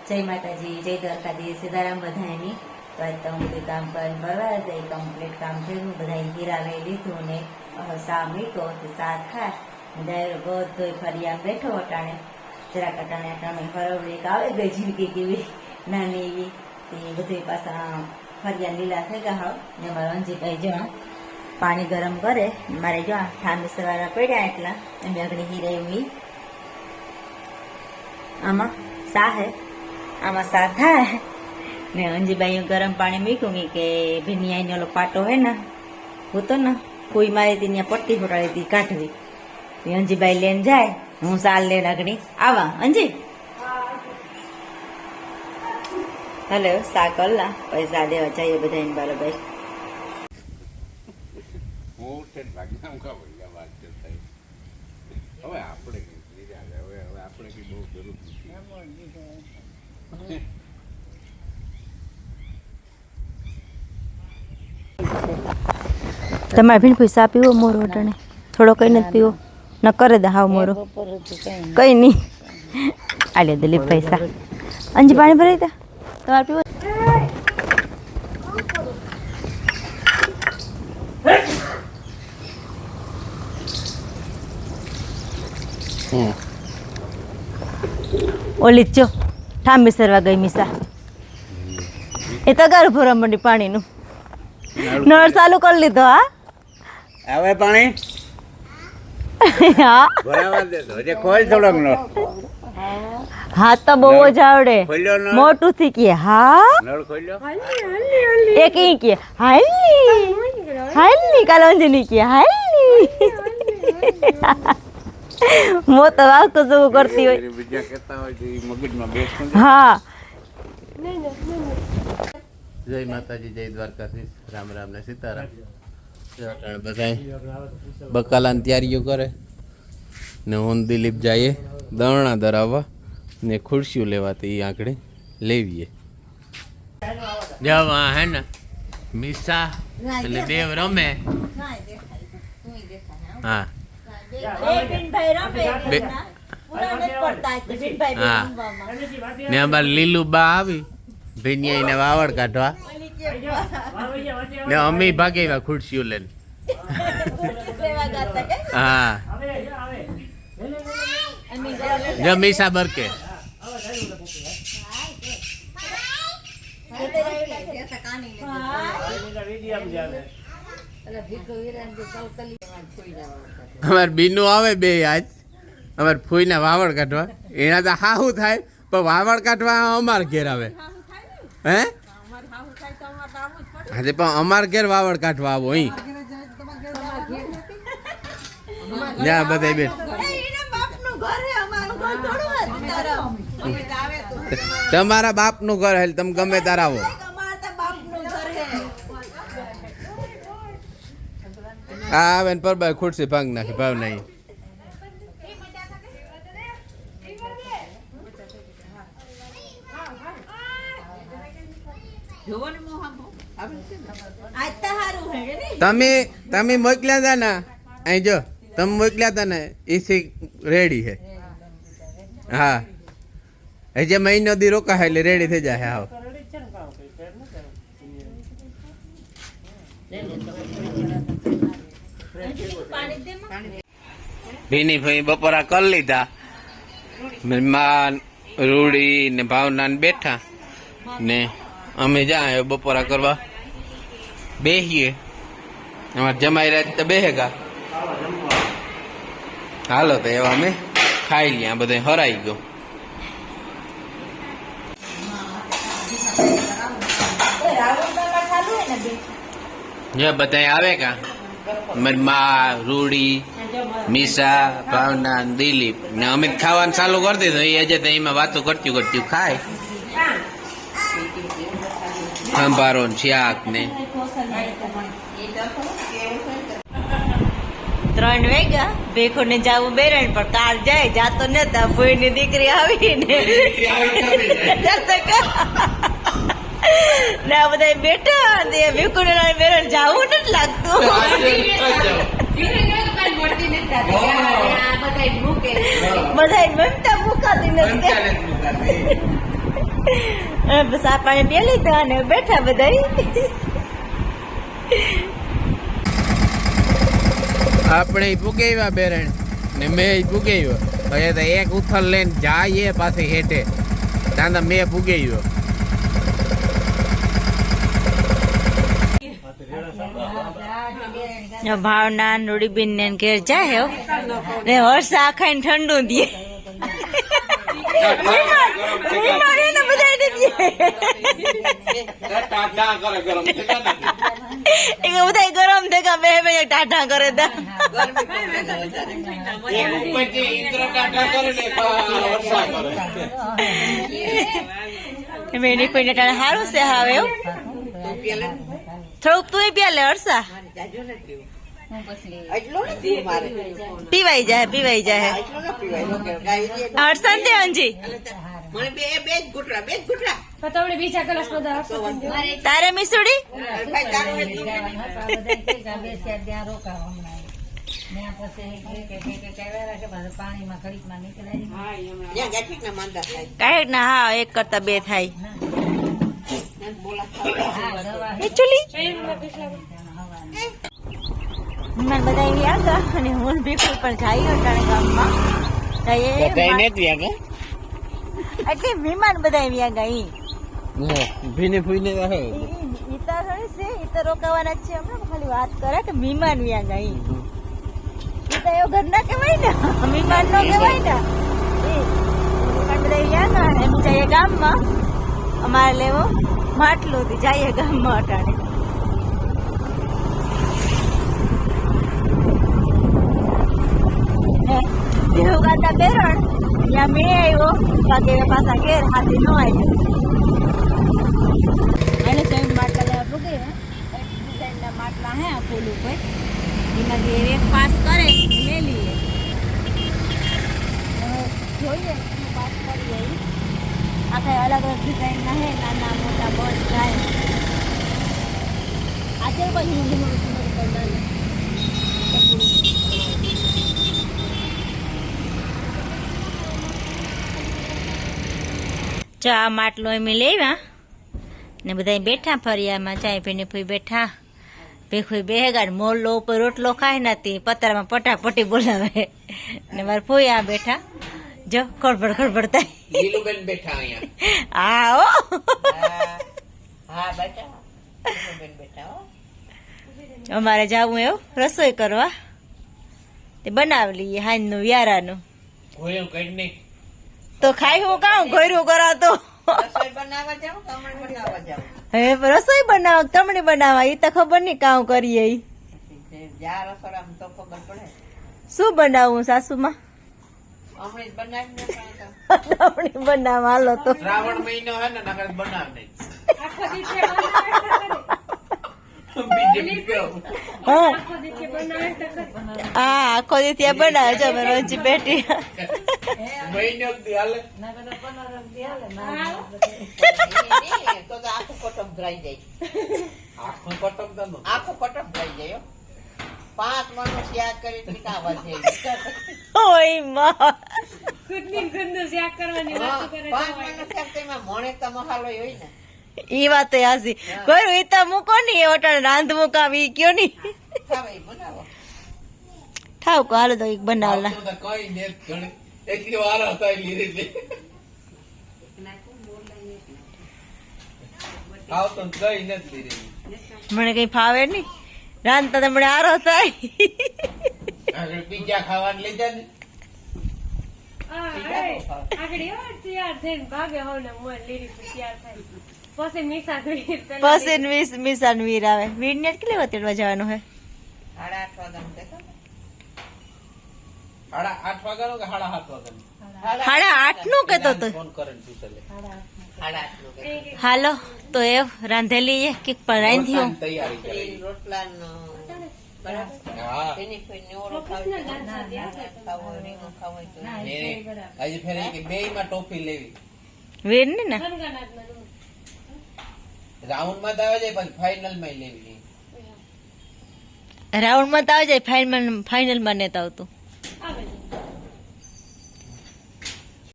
જય માતાજી, જય દ્વારકાધીશ, સીતારામ બધાની. તો આજ તો હું બધું કામ કરીને ભરવા જાય, કમ્પ્લીટ કામ થયું. બધા હીરા લઈ લીધું ને સા મીઠો સા ખા બધો ફરી આમ બેઠો અટાણે જરાક અટાણે હરવડી આવે ગઈ જિંદગી કેવી નાની એવી તે બધું પાછા ફરિયા લીલા થઈ ગયા હાવ. ને મારા અંજીભાઈ જો પાણી ગરમ કરે, મારે જો ઠામી સવારા પડ્યા એટલા એમ આગળ હીરા એવી આમાં સા હે, આમાં સા થાય ને અંજીબાઈ ગરમ પાણી મૂક્યું કે ભીનિયાનો ઓલો પાટો હે ને હોતો ને કોઈ મારી હતી ત્યાં પટ્ટી ફોટાડી હતી કાઢવી. અંજીબાઈ લઈને જાય, હું સાલ લઈને આગળ આવા. અંજી હલો સા કલા પૈસા દેવા જઈએ બધા બરોબર. તમારે ભીણ પૈસા પીવો મોરો અટાણે થોડો કઈ નથી પીવો ન કરે દે હાવ મોરો કઈ નહીં આલે દિલીપ પૈસા. અંજી પાણી ભરાઈ દે તમારે પીવો. ઓલી ચો ઠાંબી સરવા ગઈ મીસા એ તગાર ભરવા માંડી પાણીનું નળ ચાલુ કરી લીધો. હા આવે પાણી હા બરાબર દે તો જે ખોલ થોડોક નો હા તો બહુ જ આવડે મોટું થી કે હા નળ ખોલ્યો એક ઈ કે હાલી હાલી કાલ અંજની કે હાલી મો તો આવતો જવું કરતી હોય. બીજા કહેતા હોય તો મગજમાં બેસતું. હા જય માતાજી, જય દ્વારકાધીશ, રામ રામ ને સીતારામ. બધા બકાલાની તૈયારીઓ કરે ને હું દિલીપ જઈએ દરણા ધરાવવા ને ખુરશીઓ લેવાતી આંકડે લેવીએ. જવા હે ને મીસા એટલે દેવ રમે. હા હા ને અમારે લીલું બા આવી ભીનિયા ને વાવડ કાઢવા ને અમે ભાગે ખુરશીઓ લઈને. હા જો મીસા બરકે અમાર બીનું આવે બે આજ અમાર ફૂઈ વાવડ કાઢવા. એના તો હાહુ થાય પણ વાવડ કાઢવા અમાર ઘેર આવે. હે આજે પણ અમાર ઘેર વાવડ કાઢવા આવો અહીં જ્યાં બધા બેઠ. તમારા બાપ નું ઘર હે, તમે ગમે તાર આવો. હા આવે ને પરબાઈ ખુરશી ભાંગ નાખે ભાવ નહીં. તમે મોકલ્યા હતા ને અહીં જો તમે મોકલ્યા હતા ને એસી રેડી છે. હા હજે મહિનો દી રોકા એટલે રેડી થઈ જાય. હાવ ભીની ભાઈ બપોરા કરી લીધા. મહેમાન રૂડી ને ભાવના ને બેઠા ને અમે જાય બપોરા કરવા બેહીએ. અમારે જમાઈ રાત તો બેહેગા. હાલો તો એવા અમે ખાઈ લ્યા. બધા હરાઈ ગયો. જે બધા આવે કા મારી મા રૂડી મીસા ભાવના દિલીપ ને અમે ખાવાનું ચાલુ કરી દીધું. એ અજે તો એમાં વાતો કરતી ખાય. સંભારો ને શાક ને 3 વાગ્યા ભેખો ને જવું બેરણ પણ કાલ જાય જાતો નતા. ભોઈ ની દીકરી આવીને ને આ બધા બેઠા ને ભેખો ને બેરણ જવું નથી લાગતું. બધા મમતા મુકાતી નથી. બસ આ પાણી પી લીધા અને બેઠા બધા. આપણે પુગાવ્યા બેરણ ને મેં પુગાવ્યો. હવે તો એક ઉથલ લઈને જાય પાછી હેઠે દાદા મેં પુગાવ્યો. ભાવના રૂડીબીન ને ઘેર જાય ને વર્ષા ખાઈને ઠંડુ દે. બધા ગરમ થયા બે બે ટાટા કરે મેની કોઈ ટાટા સારું છે હવે એવું થોડુંક તું પ્યા લે હર્ષા પીવાઈ જાય હર્ષા દે અંજી તારે મીસુડી કાંઈક ના હા એક કરતા બે થાય બધા આવ્યા અને હું ભીખું પણ જાય અટાણે ગામમાં એટલે મહેમાન બધા આવ્યા ગઈ ભીને ફૂઈને ઈતા રોકાવાના છે હમણાં ખાલી વાત કરે કે મહેમાન વ્યા ગઈ ઈતા એવો ઘર ના કહેવાય ને મહેમાન નો કહેવાય ને બધા વ્યા ગયા એમ જઈએ ગામમાં અમારે લેવો માટલું થી જઈએ ગામમાં અટાણે દેવગાતા બેરણ ત્યાં મેં આવ્યો બાકી પાછા ઘેર હાથી ન આવ્યો એને સ્વયં માટલા લેવા પૂગે ડિઝાઇનના માટલા હે ફૂલ ઉપર એમાંથી એક પાસ કરે લે લઈએ જોઈએ પાસ કરીએ આખા અલગ અલગ ડિઝાઇનના હે નાના મોટા બસ થાય આજે પછી ચા માટલો એમ લેવા ને બધા બેઠા ફરિયામાં ચાય પીને ફૂઈ બેઠા ભેખુઈ બેગાડ મોરલો ઉપર રોટલો ખાઈ નથી પતરામાં પટાપટી બોલાવે ને મારે ફૂઈ આ બેઠા જો ખડબડ ખડબડ થાય લીલુબેન બેઠા અહીંયા હા હો હા બેટા બેટા અમારે જાવું એવું રસોઈ કરવા તે બનાવી લઈએ હાંજનું વ્યારાનું કોઈ કઈ નહીં તો ખાઈ હું કામ ઘોર્યું કરાતો રસોઈ બનાવવા જાવ કમળ બનાવવા જાવ હવે રસોઈ બનાવ તમણી બનાવવા એ તો ખબર નહીં કામ કરીએ જ્યાં રસોડામાં તો ખબર પડે શું બનાવું સાસુમાં હમણાં જ બનાવીને તમણી બનાવ હાલો તો શ્રાવણ મહિનો હે ને નકર બનાવ નહીં હા આખો દી ત્યાં બનાવે છે અમે રોજી બેઠી મહિનો દી હાલે તો આખું કટક ભરાઈ જાય આખું કટક દનો આખું કટક ભરાઈ જાય 5 મણનું શાક કરી ટીકા વધે ઓય માં ખુદની ખુદનું શાક કરવાની વાત કરે 5 મણનું શાક તેમાં મોણે તો મસાલો હોય ને ઈ વાત હાસી કોઈ ઈતા મૂકો ની એ ઓટાણે રાંધ મુકાવી કયો ની ખાવાય બનાવો ઠાવ કો હાલો તો એક બનાવલા તો કઈ ને ઘણી એટલી વાર હતા લીધી આવ તો કઈ નથી લીધી મને કઈ ફાવે નહીં રાંધતા તો મને આરો થાય આગળ પીઝા ખાવાનું લઈ જા ને આગળ એવો તૈયાર થઈને ભાગે હોવ ને મોર લીરી તૈયાર થાય પછી મીસા વીર પછી મિસાન વીર આવે વીર ને કેટલી વાર તેડવા જવાનું હે 8:30 વાગ્યાનું દેખો 8:30 વાગ્યાનો કે 7:30 વાગ્યાનો 8:30 નું કેતો તો ફોન કરે ને પૂછે લે 8:30 હાલો તો એ રાંધેલી એ કે પણ રાંધ્યો તૈયારી કરે રોટલાનો બરાબર હા એની કોઈ નેવરો ખાવો રીંગણ ખાવો તો આજે ફેરે કે બેયમાં ટોપી લેવી વીર ને ના રાઉન્ડ માં તો આવે જાય પણ ફાઇનલ માં લેવી રાઉન્ડ માં તો આવી જાય ફાઇનલ માં નેતા આવતું આવે